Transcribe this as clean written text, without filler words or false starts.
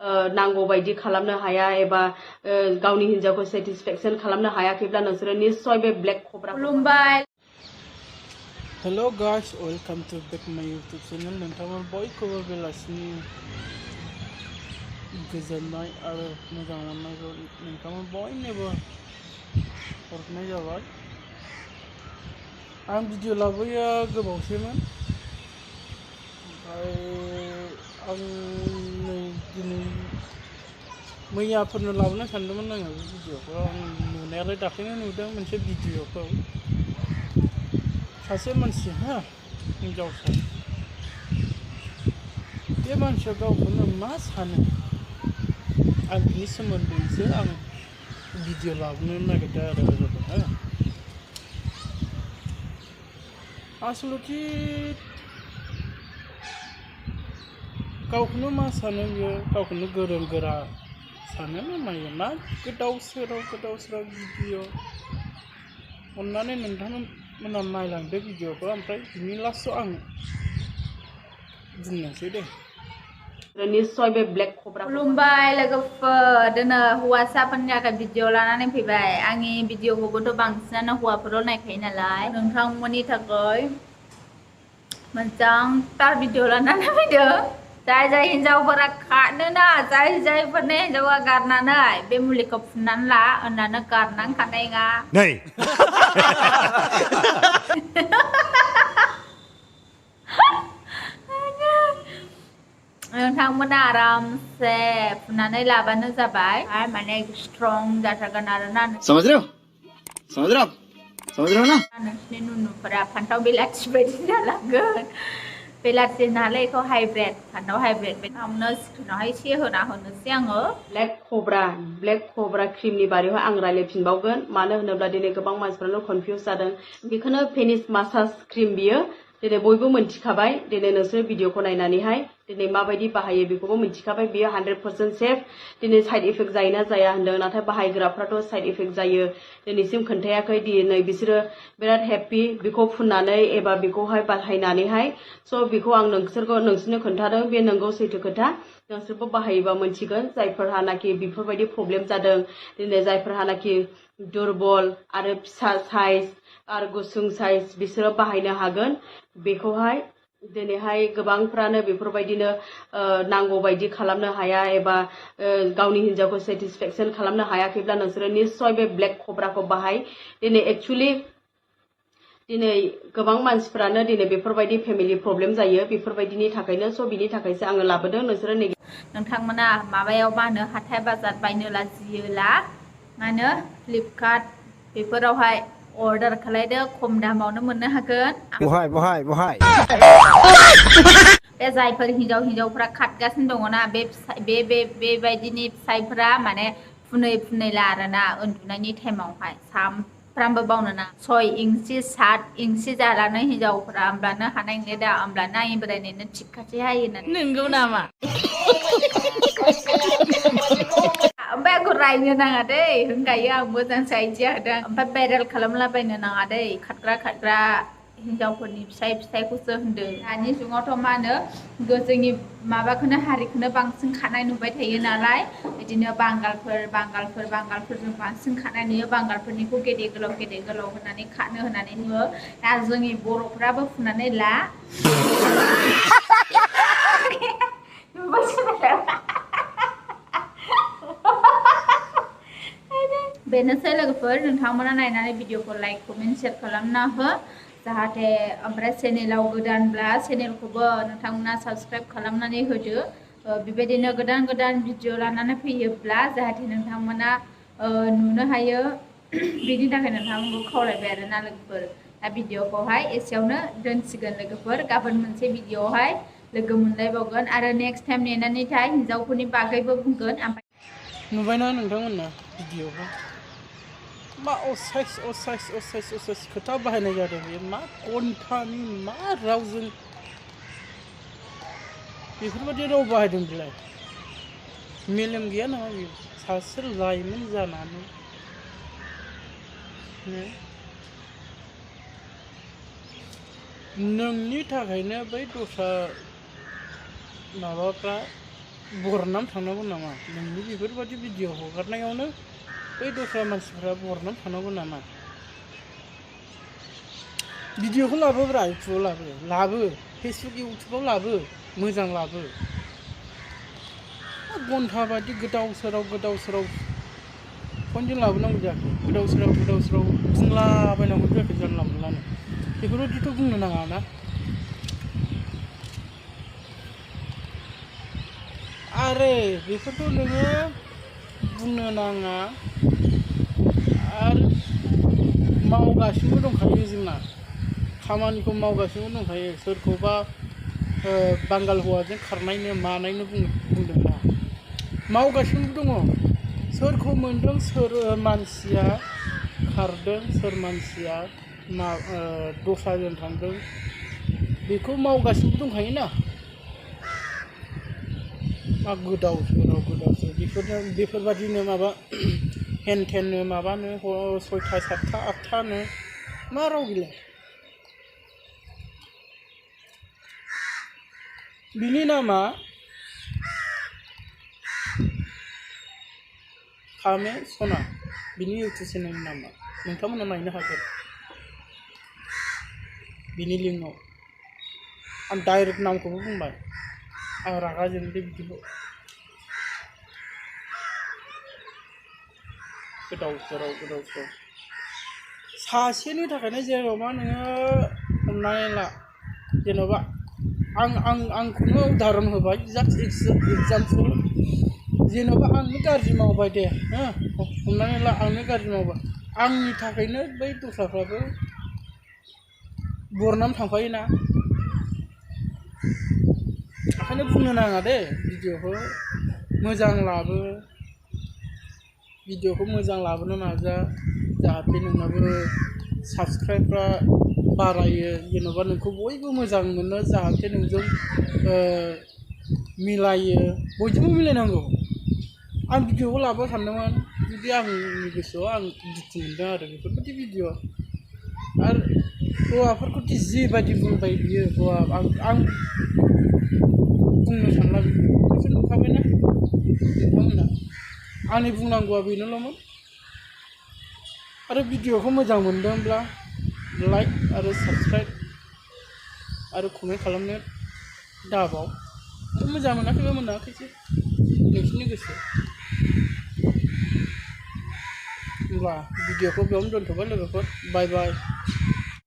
नांगौ बायदि खालामनो हाया एबा गावनि हिन्जावखौ सेटिसफेक्सन खालामनो हायाखैब्ला नोंसोरो निश्चय बे ब्लेक कब्रा खुलुमबाय। Hello guys, welcome to back my YouTube channel. नोंथाङा बयखौबो बेलासिनि गोजोननाय आरो मोजां मोननायखौ नोंथाङा बयनोबो हरनाय जाबाय। आं भिडिअ लाबोया गोबावसैमोन, ओमफ्राय आं दिनै मैयाफोरनो लाबोनो सानदोंमोन आङो बे भिडिअखौ। आं नुनायालाय दाख्लैनो नुदों मोनसे भिडिअखौ। सासे मानसि हिनजावसा, बे मानसिया गावखौनो मा सानो आं बिनि सोमोन्दैसो आं भिडिअ लाबोनो नागिरदों आरो आसलथे गावखौनो मा सानो बियो, गावखौनो गोरों गोरा सानो ना मायो, मा गोदाव सोराव भिडिअ। अन्नानै नोंथांमोना नायलांदो भिडिअखौ, ओमफ्राय बिनि लास्टआव आं बुंनोसै दे। निश्चय बे ब्लेक कब्रा। खुलुमबाय लोगोफोर, दिनै हौवासाफोरनि थाखाय भिडिअ लानानै फैबाय। आंनि भिडिअखौबोथ' बांसिनानो हौवाफोरल' नायखायो नालाय, नोंथांमोननि थाखाय मोजांथार भिडिअ लानानै फैदों। जाय हिन्जावफोरा खारनोना, जायफोरनि हिन्जावा गारनानै बे मुलिखौ फुननानै ला होननानै गारनानै खानाय नङा। नोंथांमोना आरामसे फुननानै लाबानो जाबाय, माने स्ट्रं जाथारगोन आरोना। समझ रहे हो ना? नोंसिनि नुनुफोरा फान्थाव बिलाथि बायदि जालांगोन। बिलाथि नालाय बेखौ हाइब्रिद, फान्थाव हाइब्रिद। बे खालामनो स्क्रिनावहाय एसे होना होनोसै आङो। ब्लेक कब्रा क्रिमनि बारेयावहाय आं रायलायफिनबावगोन, मानो होनोब्ला दिनै गोबां मानसिफ्रानो कनफिउज जादों। बेखौनो फेनिस मासाज क्रिम बियो। दिनै बयबो मिन्थिखाबाय, दिनै नोंसोर भिडिअखौ नायनानैहाय दिनै माबायदि बाहायो बेखौबो मिन्थिखाबाय। बियो 100% सेफ। दिनै साइड इफेक्ट जायोना जाया होनदों, नाथाय बाहायग्राफ्राथ' साइड इफेक्ट जायो दिनैसिम खोन्थायाखै। दिनै बिसोरो बिराद हेपि बेखौ फुननानै एबा बेखौहाय बाहायनानैहाय। स' बेखौ आं नोंसोरनो खोन्थादों, बे नंगौ सैथो खोथा। नोंसोरबो बाहायोबा मोनथिगोन, जायफोरहानाखि बेफोरबायदि प्रब्लेम जादों, दिनै जायफोरहानाखि दुरबल आरो फिसा साइज आरो गुसुं साइज, बिसोरो बाहायनो हागोन बेखौहाय। दिनैहाय गोबांफ्रानो बेफोरबायदिनो नांगौ बायदि खालामनो हाया एबा गावनि हिन्जावखौ सेटिसफेक्सन खालामनो हायाखैब्ला नोंसोरो निश्चय बे ब्लेक कब्राखौ बाहाय। दिनै एक्चुअलि दिनै गोबां मानसिफ्रानो दिनै बेफोरबायदि फेमिलि प्रब्लेम जायो, बेफोरबायदिनि थाखायनो। स' बिनि थाखायसो आङो लाबोदों। नोंसोरो नोंथांमोना माबायाव मा होनो हाथाय बाजार बायनो लाजियोला, मा होनो फ्लिपकार्ट बेफोरावहाय अर्डार खालायदो, खम दामावनो मोननो हागोन। बहाय बे जायफोर हिन्जावफ्रा खादगासिनो दङना, बेबायदिनि फिसायफोरा माने फुनै ला आरोना उन्दुनायनि टाइमावहाय। सामफ्रामबो बावनो ना 6 इंसि 7 इंसि जालानो हिन्जावफ्रा, होमब्लानो हानाय नंला दा, होमब्लानो आंनि बोरायनो थिग खासै हायो होननानै। नंगौ नामा? ओमफ्राय आंखौ रायनो नाङा दै होनखायो, आं मोजांसो आइडिया होदों। ओमफ्राय भाइरेल खालामलाबायनो नाङा दै, खारग्रा हिन्जावफोरनि फिसायखौसो होनदों। दानि जुगावथ' मा होनो जोंनि माबाखौनो हारिखौनो बांसिन खानाय नुबाय थायो नालाय, बिदिनो बांगालफोरजों बांसिन खानाय नुयो। बांगालफोरनिखौ गेदेर गोलाव होनानै खानो होनानै नुयो। दा जोंनि बर'फ्राबो फुननानै ला। बेनोसै लोगोफोर, नोंथांमोना नायनानै भिडिअखौ लाइक कमेन्ट शेयार खालामना हो जाहाथे। ओमफ्राय चेनेलाव गोदानब्ला चेनेलखौबो नोंथांमोना साबस्क्राइब खालामनानै होदो। बेबायदिनो गोदान भिडिअ लानानै फैयोब्ला जाहाथे नोंथांमोना नुनो हायो, बेनि थाखाय नोंथांमोनखौ खावलायबाय आरोना लोगोफोर। दा भिडिअखौहाय एसेयावनो दोनसिगोन लोगोफोर, गाबोन मोनसे भिडिअआवहाय लोगो मोनलायबावगोन आरो नेक्स्ट टाइम नेनानै थाय, हिन्जावफोरनि बागैबो बुंगोन। नुबायना नोंथांमोना भिडिअखौ मा असाइस खोथा बाहायनाय जादों। बे मा कन्टानि मा रावजों बेफोरबायदि राव बाहायदों बिलाय? मेलेम गैया नामा बेयो? सासे लाइमोन जानानै नोंनि थाखायनो बै दस्रा माबाफ्रा बरनाम थांनांगौ नामा नोंनि बेफोरबायदि भिडिअ हगारनायावनो बै दस्रा मानसिफ्रा बरनाम थांनांगौ नामा भिडिअखौ लाबोब्रा इउटुबाव लाबो फेसबुक इउटुबाव लाबो मोजां लाबो घन्टा बादि गोदाव सोराव फनजों लाबोनांगौ जायाखै गोदाव सोराव बुंलाबायनांगौ जायाखै जानला मोनलानो बेफोरबायदिथ' बुंनो नाङा ना आरे बेफोरखौ नोङो बुंनो नाङा आरो मावगासिनो दंखायो जोंना खामानिखौ मावगासिनो दंखायो सोरखौबा बांगाल हौवाजों खारनायनो मानायनो बुंदोंना मावगासिनो दङ सोरखौ मोनदों सोर मानसिया खारदों सोर मानसिया दस्राजों थांदों बेखौ मावगासिनो दंखायो ना मा गोदाव सोराव बेफोरबादिनो माबा हेनथेननो माबानो 6टा 7टा 8टानो मा राव गैला बिनि नामा खामे सना बिनि इउटुब चेनेलनि नामा नोंथांमोना नायनो हागोन बिनि लिंकआव आं डाइरेक्ट नामखौबो बुंबाय आं रागा जोंदों बिदिखौ गोदाव सोराव सासेनि थाखायनो जेन'बा नोङो हमनानै ला जेन'बा आंखौनो उदाहरन होबाय जास्ट एग्जाम्पल जेन'बा आंनो गाज्रि मावबाय दे हमनानै ला आंनो गाज्रि मावबाय आंनि थाखायनो बै दस्राफ्राबो बरनाम थांफायोना ओंखायनो बुंनो नाङा दे भिडिअखौ मोजां लाबोनो नाजा जाहाथे नोंनाबो साबसक्राइबफ्रा बारायो जेन'बा नोंखौ बयबो मोजां मोनो जाहाथे नोंजों मिलायो बयजोंबो मिलायनांगौ आं भिडिअखौ लाबोनो सानदोंमोन जुदि आंनि गोसोआव आं दुखु मोनदों आरो बेफोरबायदि भिडिअ आरो हौवाफोरखौदि जिबायदि बुंबाय बियो आं बुंनो सानला बेखौ नुखाबायना नोंथांमोना आंनि बुंनांगौआ बेनोल'मोन आरो भिडिअखौ मोजां मोनदोंब्ला लाइक आरो साबसक्राइब आरो कमेन्ट खालामनो दाबाव आरो मोजां मोनाखैबा मोनाखैसै नोंसिनि गोसो होमब्ला भिडिअखौ बेयावनो दोनथ'बाय लोगोफोर बाय